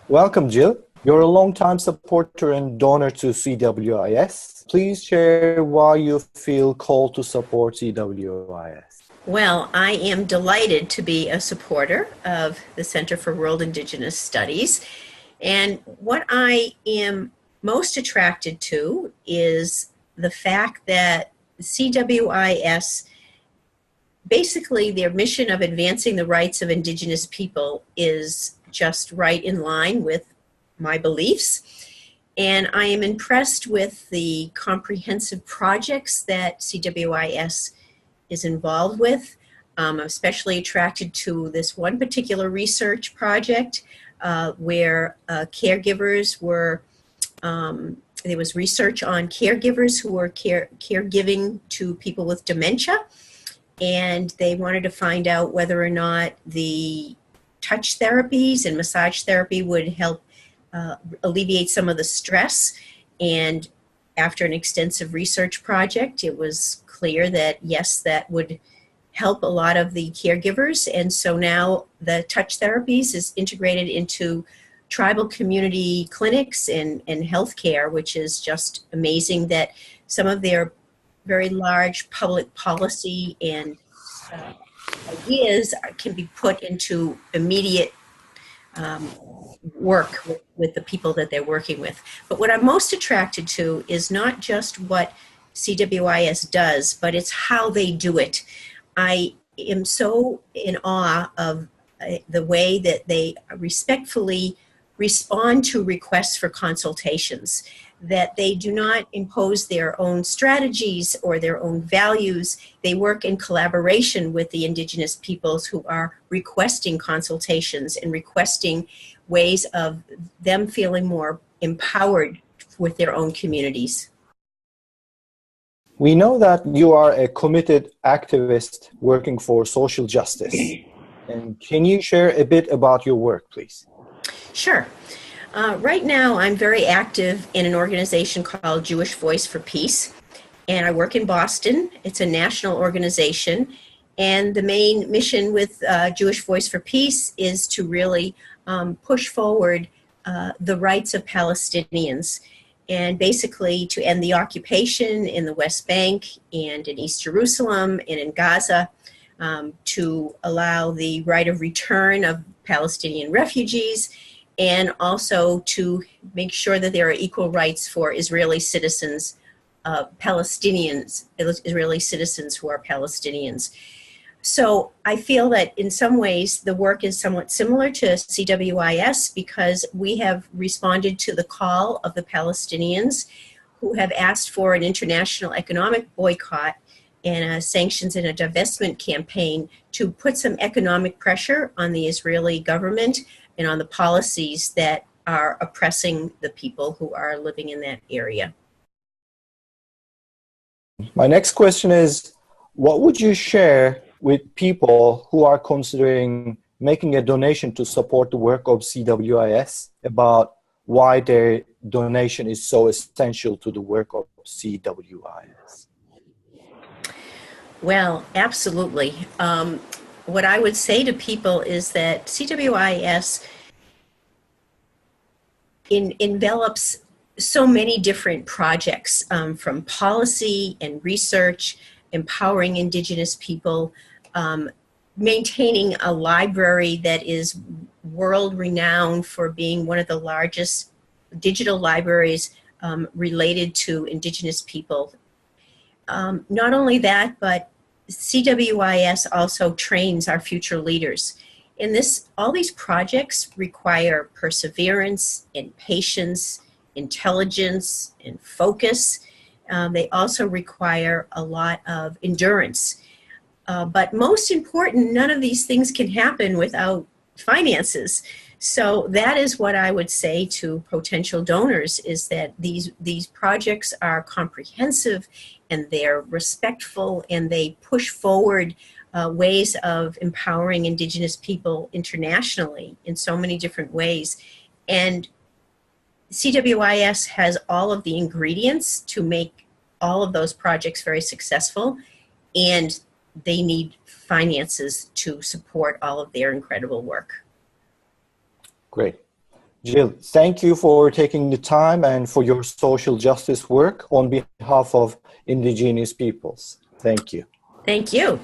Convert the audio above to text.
Welcome, Jill. You're a longtime supporter and donor to CWIS. Please share why you feel called to support CWIS. Well, I am delighted to be a supporter of the Center for World Indigenous Studies. And what I am most attracted to is the fact that CWIS, basically their mission of advancing the rights of Indigenous people is just right in line with my beliefs. And I am impressed with the comprehensive projects that CWIS is involved with. I'm especially attracted to this one particular research project where caregivers were, there was research on caregivers who were caregiving to people with dementia, and they wanted to find out whether or not the touch therapies and massage therapy would help alleviate some of the stress. And after an extensive research project, it was clear that yes, that would help a lot of the caregivers. And so now the touch therapies is integrated into tribal community clinics and healthcare, which is just amazing that some of their very large public policy and ideas can be put into immediate work with the people that they're working with. But what I'm most attracted to is not just what CWIS does, but it's how they do it. I am so in awe of the way that they respectfully respond to requests for consultations, that they do not impose their own strategies or their own values. They work in collaboration with the Indigenous peoples who are requesting consultations and requesting ways of them feeling more empowered with their own communities. We know that you are a committed activist working for social justice. And can you share a bit about your work, please? Sure. Right now, I'm very active in an organization called Jewish Voice for Peace, and I work in Boston. It's a national organization, and the main mission with Jewish Voice for Peace is to really push forward the rights of Palestinians, and basically to end the occupation in the West Bank and in East Jerusalem and in Gaza, to allow the right of return of Palestinian refugees, and also to make sure that there are equal rights for Israeli citizens, Palestinians, Israeli citizens who are Palestinians. So I feel that in some ways the work is somewhat similar to CWIS because we have responded to the call of the Palestinians who have asked for an international economic boycott and sanctions and a divestment campaign to put some economic pressure on the Israeli government and on the policies that are oppressing the people who are living in that area. My next question is, what would you share with people who are considering making a donation to support the work of CWIS about why their donation is so essential to the work of CWIS? Well, absolutely. What I would say to people is that CWIS envelops so many different projects, from policy and research, empowering Indigenous people, maintaining a library that is world-renowned for being one of the largest digital libraries related to Indigenous people. Not only that, but CWIS also trains our future leaders. All these projects require perseverance and patience, intelligence and focus. They also require a lot of endurance. But most important, none of these things can happen without finances. So that is what I would say to potential donors, is that these projects are comprehensive and they're respectful and they push forward ways of empowering Indigenous people internationally in so many different ways. And CWIS has all of the ingredients to make all of those projects very successful, and they need finances to support all of their incredible work. Great. Jill, thank you for taking the time and for your social justice work on behalf of indigenous peoples. Thank you. Thank you.